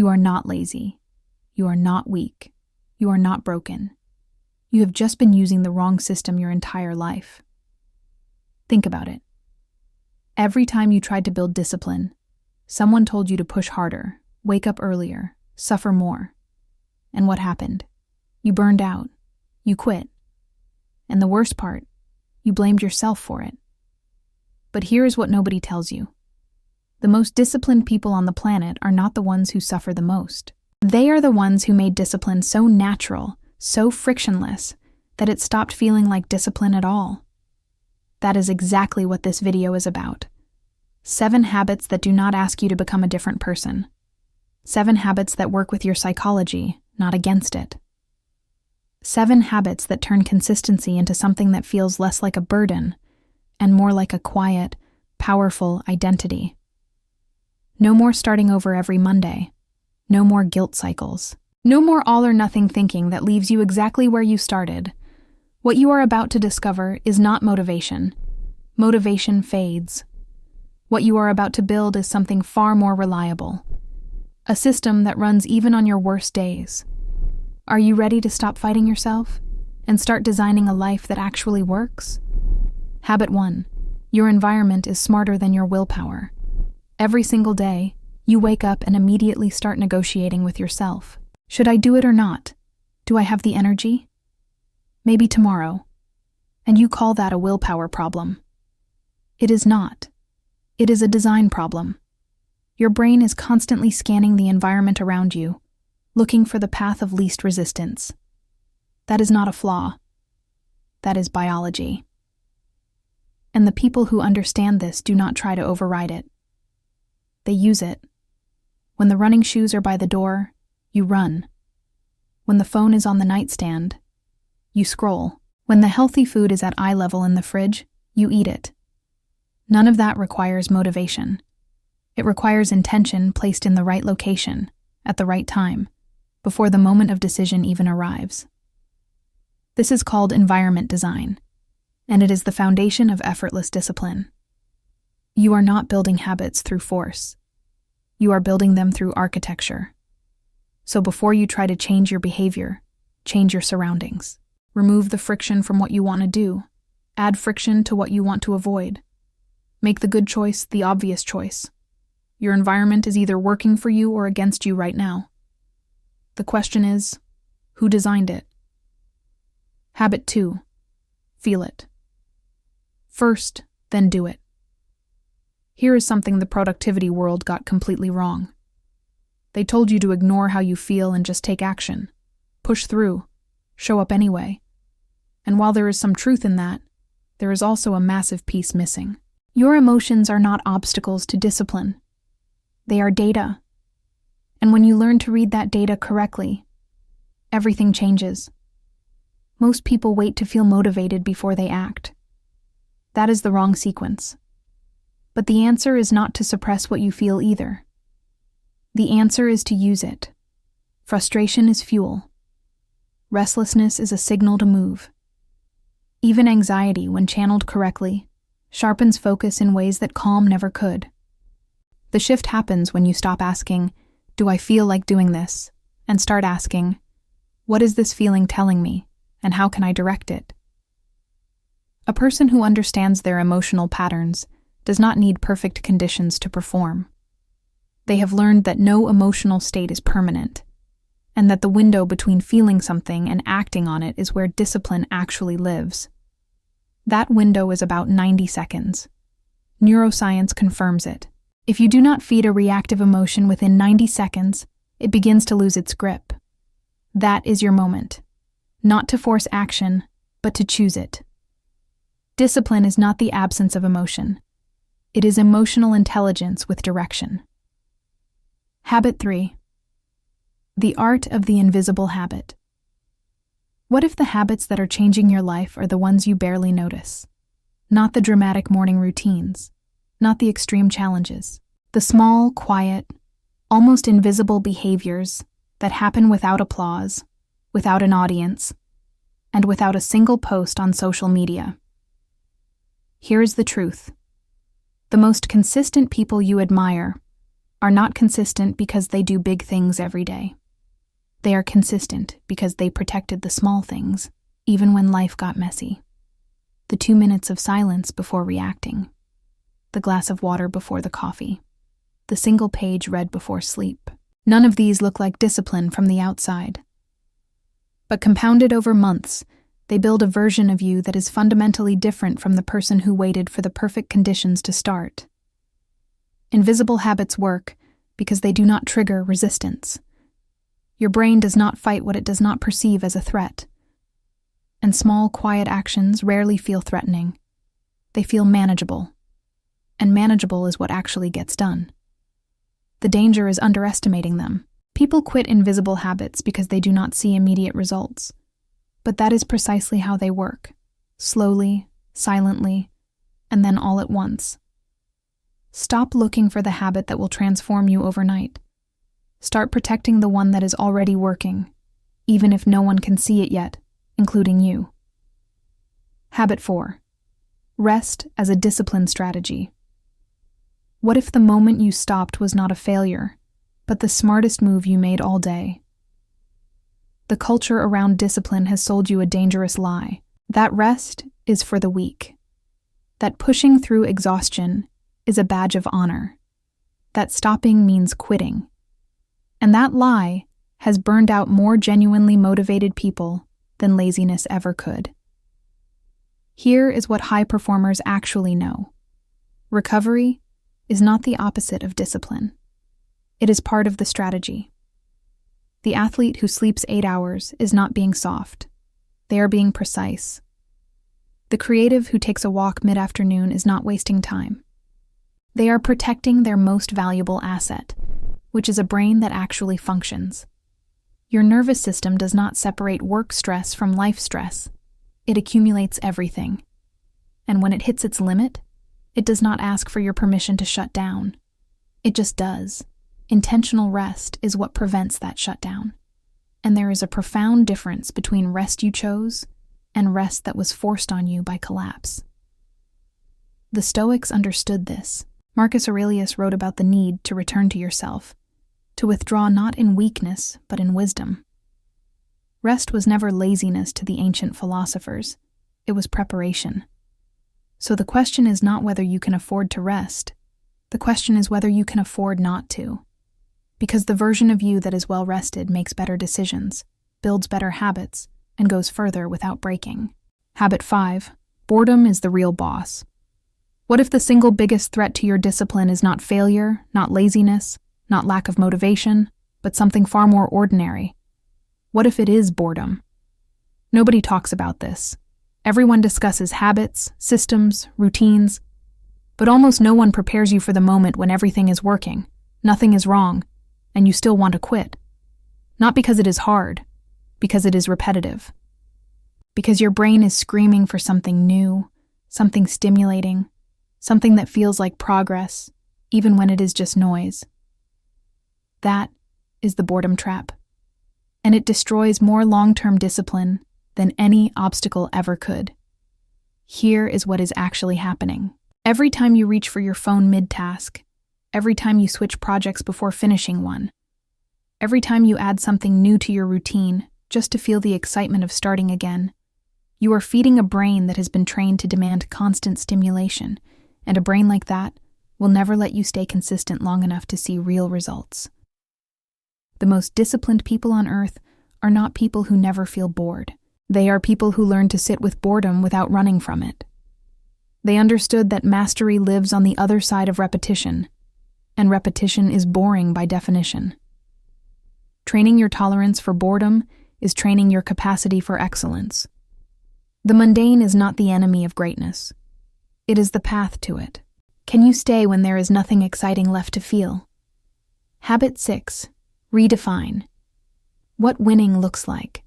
You are not lazy. You are not weak. You are not broken. You have just been using the wrong system your entire life. Think about it. Every time you tried to build discipline, someone told you to push harder, wake up earlier, suffer more. And what happened? You burned out. You quit. And the worst part, you blamed yourself for it. But here is what nobody tells you. The most disciplined people on the planet are not the ones who suffer the most. They are the ones who made discipline so natural, so frictionless, that it stopped feeling like discipline at all. That is exactly what this video is about. 7 habits that do not ask you to become a different person. 7 habits that work with your psychology, not against it. 7 habits that turn consistency into something that feels less like a burden and more like a quiet, powerful identity. No more starting over every Monday. No more guilt cycles. No more all-or-nothing thinking that leaves you exactly where you started. What you are about to discover is not motivation. Motivation fades. What you are about to build is something far more reliable. A system that runs even on your worst days. Are you ready to stop fighting yourself and start designing a life that actually works? Habit 1. Your environment is smarter than your willpower. Every single day, you wake up and immediately start negotiating with yourself. Should I do it or not? Do I have the energy? Maybe tomorrow. And you call that a willpower problem. It is not. It is a design problem. Your brain is constantly scanning the environment around you, looking for the path of least resistance. That is not a flaw. That is biology. And the people who understand this do not try to override it. They use it. When the running shoes are by the door, you run. When the phone is on the nightstand, you scroll. When the healthy food is at eye level in the fridge, you eat it. None of that requires motivation. It requires intention placed in the right location, at the right time, before the moment of decision even arrives. This is called environment design, and it is the foundation of effortless discipline. You are not building habits through force. You are building them through architecture. So before you try to change your behavior, change your surroundings. Remove the friction from what you want to do. Add friction to what you want to avoid. Make the good choice the obvious choice. Your environment is either working for you or against you right now. The question is, who designed it? Habit 2. Feel it. First, then do it. Here is something the productivity world got completely wrong. They told you to ignore how you feel and just take action. Push through. Show up anyway. And while there is some truth in that, there is also a massive piece missing. Your emotions are not obstacles to discipline. They are data. And when you learn to read that data correctly, everything changes. Most people wait to feel motivated before they act. That is the wrong sequence. But the answer is not to suppress what you feel either. The answer is to use it. Frustration is fuel. Restlessness is a signal to move. Even anxiety, when channeled correctly, sharpens focus in ways that calm never could. The shift happens when you stop asking, "Do I feel like doing this?" and start asking, "What is this feeling telling me, and how can I direct it?" A person who understands their emotional patterns does not need perfect conditions to perform. They have learned that no emotional state is permanent, and that the window between feeling something and acting on it is where discipline actually lives. That window is about 90 seconds. Neuroscience confirms it. If you do not feed a reactive emotion within 90 seconds, it begins to lose its grip. That is your moment. Not to force action, but to choose it. Discipline is not the absence of emotion. It is emotional intelligence with direction. Habit 3. The art of the invisible habit. What if the habits that are changing your life are the ones you barely notice? Not the dramatic morning routines, not the extreme challenges. The small, quiet, almost invisible behaviors that happen without applause, without an audience, and without a single post on social media. Here is the truth. The most consistent people you admire are not consistent because they do big things every day. They are consistent because they protected the small things, even when life got messy. The 2 minutes of silence before reacting. The glass of water before the coffee. The single page read before sleep. None of these look like discipline from the outside. But compounded over months, they build a version of you that is fundamentally different from the person who waited for the perfect conditions to start. Invisible habits work because they do not trigger resistance. Your brain does not fight what it does not perceive as a threat. And small, quiet actions rarely feel threatening. They feel manageable. And manageable is what actually gets done. The danger is underestimating them. People quit invisible habits because they do not see immediate results. But that is precisely how they work. Slowly, silently, and then all at once. Stop looking for the habit that will transform you overnight. Start protecting the one that is already working, even if no one can see it yet, including you. Habit 4. Rest as a discipline strategy. What if the moment you stopped was not a failure, but the smartest move you made all day? The culture around discipline has sold you a dangerous lie. That rest is for the weak. That pushing through exhaustion is a badge of honor. That stopping means quitting. And that lie has burned out more genuinely motivated people than laziness ever could. Here is what high performers actually know. Recovery is not the opposite of discipline. It is part of the strategy. The athlete who sleeps 8 hours is not being soft. They are being precise. The creative who takes a walk mid-afternoon is not wasting time. They are protecting their most valuable asset, which is a brain that actually functions. Your nervous system does not separate work stress from life stress. It accumulates everything. And when it hits its limit, it does not ask for your permission to shut down. It just does. Intentional rest is what prevents that shutdown. And there is a profound difference between rest you chose and rest that was forced on you by collapse. The Stoics understood this. Marcus Aurelius wrote about the need to return to yourself, to withdraw not in weakness, but in wisdom. Rest was never laziness to the ancient philosophers. It was preparation. So the question is not whether you can afford to rest. The question is whether you can afford not to. Because the version of you that is well rested makes better decisions, builds better habits, and goes further without breaking. Habit 5. Boredom is the real boss. What if the single biggest threat to your discipline is not failure, not laziness, not lack of motivation, but something far more ordinary? What if it is boredom? Nobody talks about this. Everyone discusses habits, systems, routines, but almost no one prepares you for the moment when everything is working, nothing is wrong, and you still want to quit. Not because it is hard, because it is repetitive. Because your brain is screaming for something new, something stimulating, something that feels like progress, even when it is just noise. That is the boredom trap. And it destroys more long-term discipline than any obstacle ever could. Here is what is actually happening. Every time you reach for your phone mid-task, every time you switch projects before finishing one, every time you add something new to your routine just to feel the excitement of starting again, you are feeding a brain that has been trained to demand constant stimulation, and a brain like that will never let you stay consistent long enough to see real results. The most disciplined people on earth are not people who never feel bored. They are people who learn to sit with boredom without running from it. They understood that mastery lives on the other side of repetition, and repetition is boring by definition. Training your tolerance for boredom is training your capacity for excellence. The mundane is not the enemy of greatness. It is the path to it. Can you stay when there is nothing exciting left to feel? Habit 6. Redefine. What winning looks like.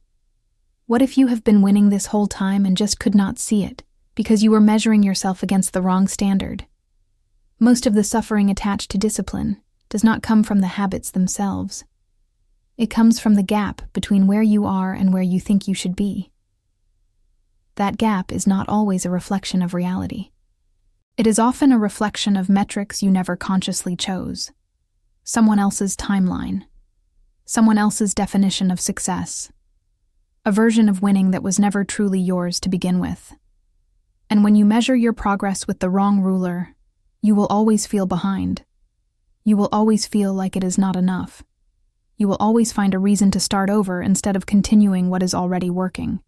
What if you have been winning this whole time and just could not see it, because you were measuring yourself against the wrong standard? Most of the suffering attached to discipline does not come from the habits themselves. It comes from the gap between where you are and where you think you should be. That gap is not always a reflection of reality. It is often a reflection of metrics you never consciously chose. someone else's timeline, someone else's definition of success, a version of winning that was never truly yours to begin with. And when you measure your progress with the wrong ruler, you will always feel behind. You will always feel like it is not enough. You will always find a reason to start over instead of continuing what is already working.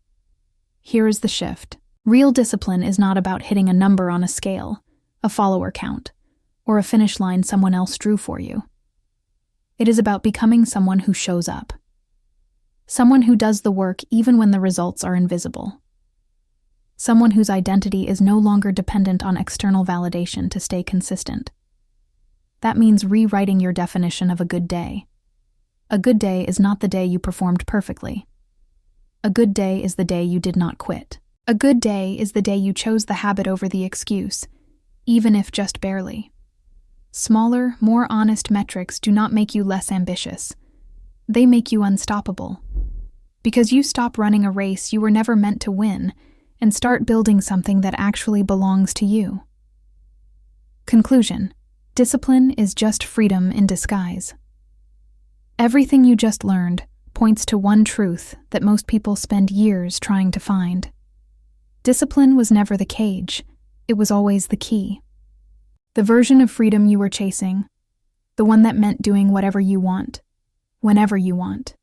Here is the shift. Real discipline is not about hitting a number on a scale, a follower count, or a finish line someone else drew for you. It is about becoming someone who shows up. Someone who does the work even when the results are invisible. Someone whose identity is no longer dependent on external validation to stay consistent. That means rewriting your definition of a good day. A good day is not the day you performed perfectly. A good day is the day you did not quit. A good day is the day you chose the habit over the excuse, even if just barely. Smaller, more honest metrics do not make you less ambitious. They make you unstoppable. Because you stop running a race you were never meant to win and start building something that actually belongs to you. Conclusion: discipline is just freedom in disguise. Everything you just learned points to one truth that most people spend years trying to find. Discipline was never the cage, it was always the key. The version of freedom you were chasing, the one that meant doing whatever you want, whenever you want,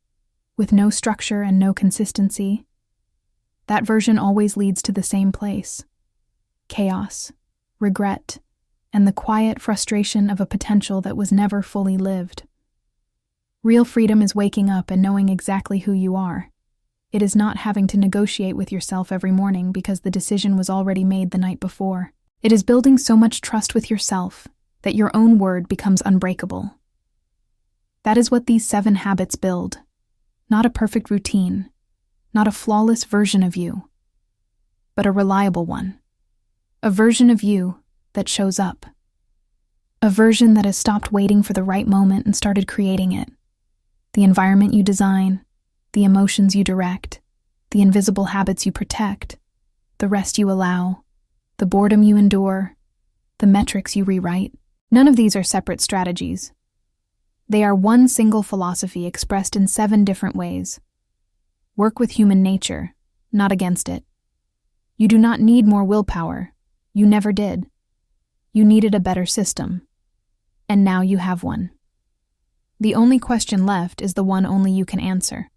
with no structure and no consistency, that version always leads to the same place: chaos, regret, and the quiet frustration of a potential that was never fully lived. Real freedom is waking up and knowing exactly who you are. It is not having to negotiate with yourself every morning because the decision was already made the night before. It is building so much trust with yourself that your own word becomes unbreakable. That is what these 7 habits build. Not a perfect routine, not a flawless version of you, but a reliable one. A version of you that shows up. A version that has stopped waiting for the right moment and started creating it. The environment you design, the emotions you direct, the invisible habits you protect, the rest you allow, the boredom you endure, the metrics you rewrite. None of these are separate strategies. They are one single philosophy expressed in 7 different ways. Work with human nature, not against it. You do not need more willpower. You never did. You needed a better system. And now you have one. The only question left is the one only you can answer.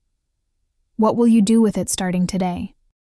What will you do with it starting today?